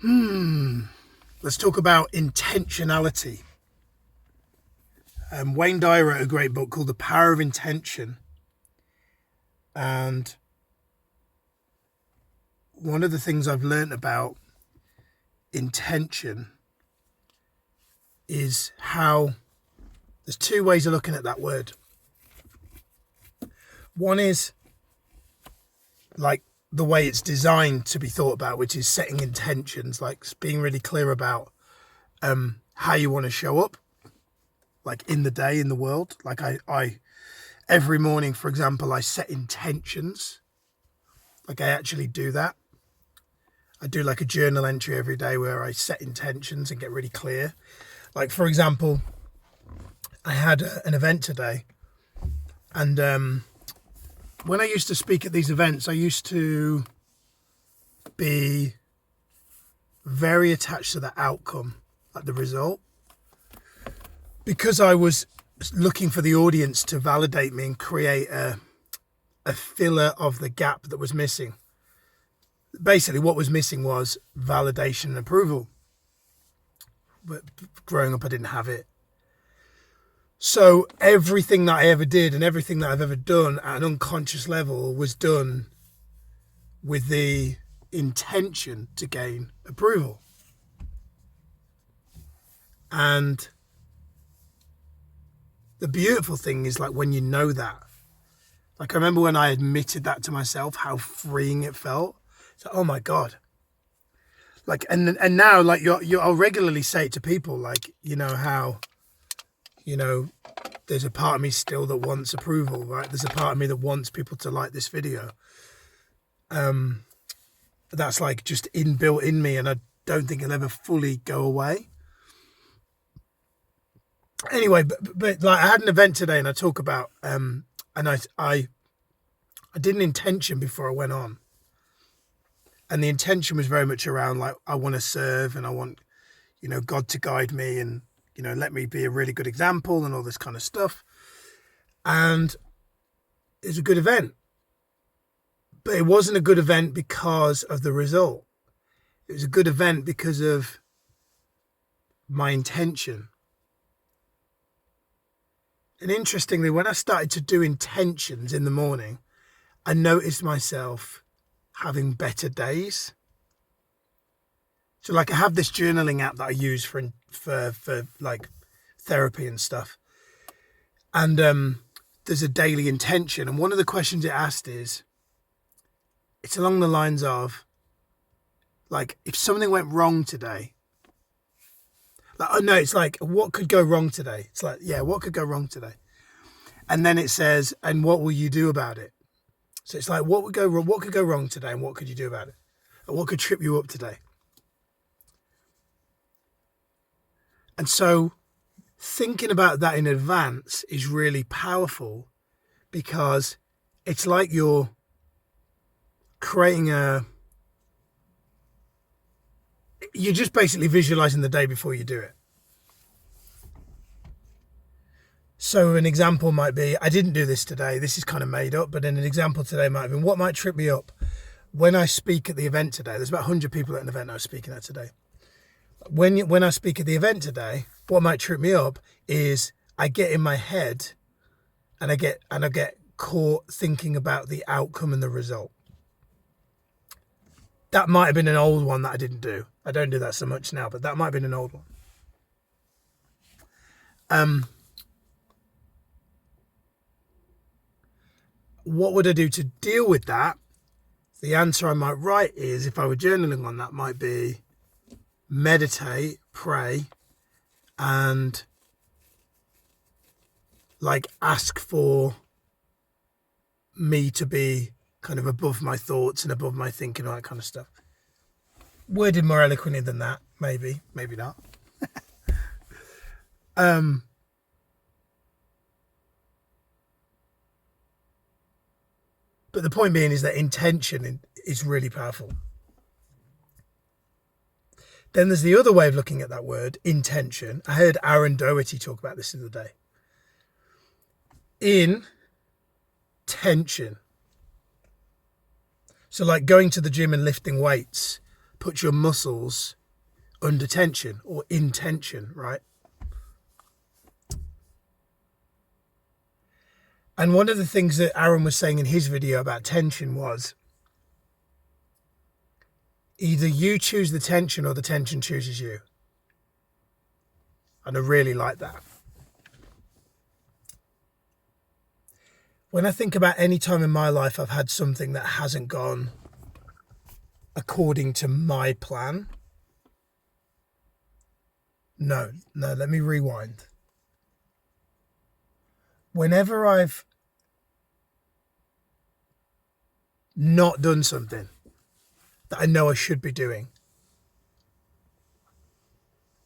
Let's talk about intentionality. Wayne Dyer wrote a great book called The Power of Intention. And one of the things I've learned about intention is how there's two ways of looking at that word. One is like the way it's designed to be thought about, which is setting intentions, like being really clear about how you want to show up, like in the day, in the world. Like I every morning, for example, I set intentions. Like I actually do that. I do like a journal entry every day where I set intentions and get really clear. Like, for example, I had an event today, and when I used to speak at these events, I used to be very attached to the outcome, like the result, because I was looking for the audience to validate me and create a filler of the gap that was missing. Basically, what was missing was validation and approval. But growing up, I didn't have it. So everything that I ever did and everything that I've ever done at an unconscious level was done with the intention to gain approval. And the beautiful thing is, like, when you know that, like, I remember when I admitted that to myself, how freeing it felt. It's like, oh my God. Like, and now, like, I'll regularly say it to people, like, you know, how, you know, there's a part of me still that wants approval, right? There's a part of me that wants people to like this video. That's like just inbuilt in me, and I don't think it'll ever fully go away. Anyway, but like, I had an event today, and I talk about, and I did an intention before I went on. And the intention was very much around, like, I want to serve, and I want, you know, God to guide me, and, you know, let me be a really good example and all this kind of stuff. And it was a good event. But it wasn't a good event because of the result. It was a good event because of my intention. And interestingly, when I started to do intentions in the morning, I noticed myself having better days. So, like, I have this journaling app that I use for like therapy and stuff. And there's a daily intention. And one of the questions it asked is, it's along the lines of, like, if something went wrong today, like, oh no, it's like, what could go wrong today? It's like, yeah, what could go wrong today? And then it says, and what will you do about it? So it's like, what could go wrong today, and what could you do about it? And what could trip you up today? And so thinking about that in advance is really powerful, because it's like you're creating you're just basically visualizing the day before you do it. So an example might be, I didn't do this today. This is kind of made up, but an example today might have been, what might trip me up when I speak at the event today? There's about 100 people at an event I was speaking at today. When I speak at the event today, what might trip me up is I get in my head and I get caught thinking about the outcome and the result. That might have been an old one that I didn't do. I don't do that so much now, but that might have been an old one. What would I do to deal with that? The answer I might write is, if I were journaling on that, might be meditate, pray, and like ask for me to be kind of above my thoughts and above my thinking, all that kind of stuff. Worded more eloquently than that, maybe not. But the point being is that intention is really powerful. Then there's the other way of looking at that word, intention. I heard Aaron Doherty talk about this the other day. In tension. So like going to the gym and lifting weights puts your muscles under tension or in tension, right? And one of the things that Aaron was saying in his video about tension was either you choose the tension or the tension chooses you. And I really like that. When I think about any time in my life I've had something that hasn't gone according to my plan. No, let me rewind. Whenever I've not done something that I know I should be doing,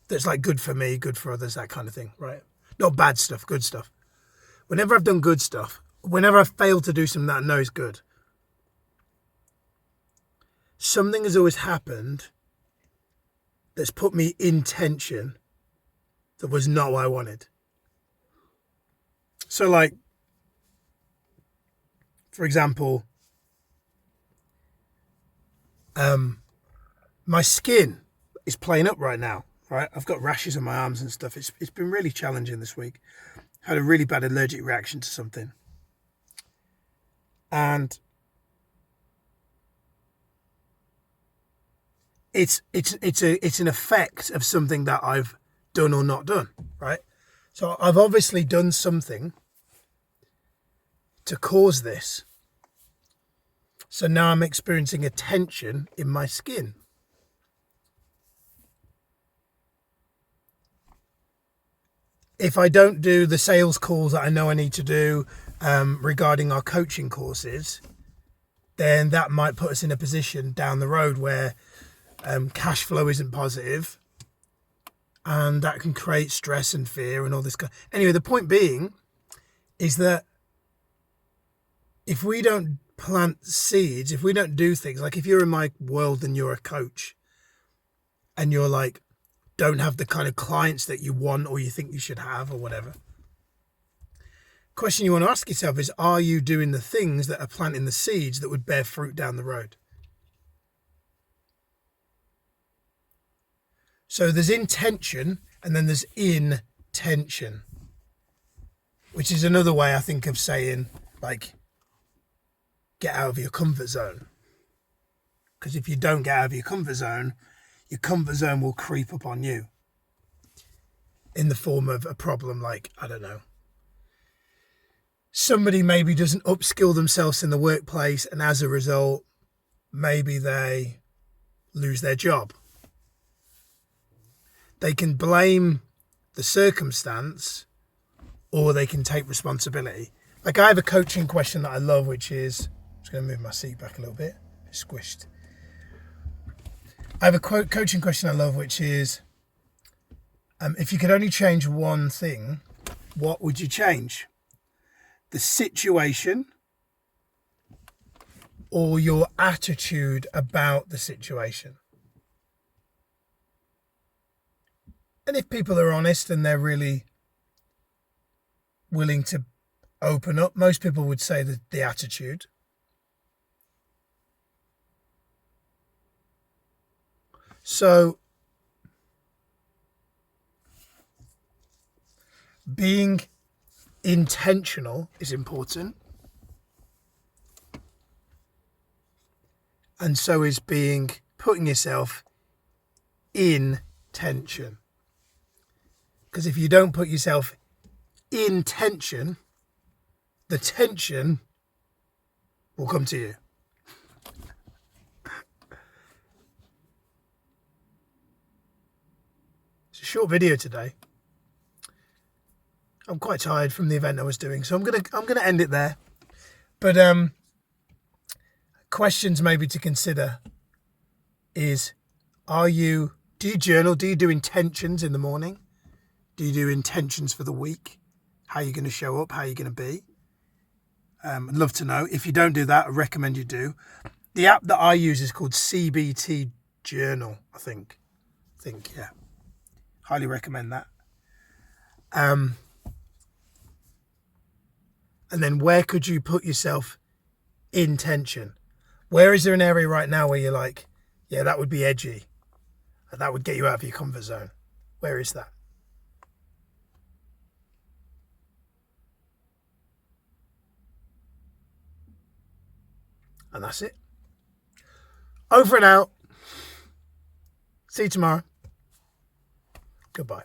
that's like good for me, good for others, that kind of thing, right? Not bad stuff, good stuff. Whenever I've done good stuff, whenever I've failed to do something that I know is good, something has always happened that's put me in tension that was not what I wanted. So like, for example, my skin is playing up right now, right? I've got rashes on my arms and stuff. It's been really challenging this week. Had a really bad allergic reaction to something. And it's an effect of something that I've done or not done, right? So I've obviously done something to cause this. So now I'm experiencing a tension in my skin. If I don't do the sales calls that I know I need to do regarding our coaching courses, then that might put us in a position down the road where cash flow isn't positive, and that can create stress and fear and all this. Anyway, the point being is that if we don't plant seeds, if we don't do things, like if you're in my world and you're a coach and you're like, don't have the kind of clients that you want or you think you should have or whatever, question you want to ask yourself is, are you doing the things that are planting the seeds that would bear fruit down the road? So there's intention and then there's intention, which is another way I think of saying, like, get out of your comfort zone. Because if you don't get out of your comfort zone will creep up on you in the form of a problem like, I don't know, somebody maybe doesn't upskill themselves in the workplace, and as a result, maybe they lose their job. They can blame the circumstance or they can take responsibility. Like, I have a coaching question that I love, which is, I'm just going to move my seat back a little bit, it's squished. I have a coaching question I love, which is, if you could only change one thing, what would you change? The situation or your attitude about the situation? And if people are honest and they're really willing to open up, most people would say that the attitude. So being intentional is important, and so is putting yourself in tension. Because if you don't put yourself in tension, the tension will come to you. It's a short video today. I'm quite tired from the event I was doing, so I'm gonna end it there. But questions maybe to consider is, do you journal? Do you do intentions in the morning? Do you do intentions for the week? How you're going to show up? How you're going to be? I'd love to know. If you don't do that, I recommend you do. The app that I use is called CBT Journal, I think, yeah. Highly recommend that. And then where could you put yourself in tension? Where is there an area right now where you're like, Yeah, that would be edgy. That would get you out of your comfort zone. Where is that? And that's it. Over and out. See you tomorrow. Goodbye.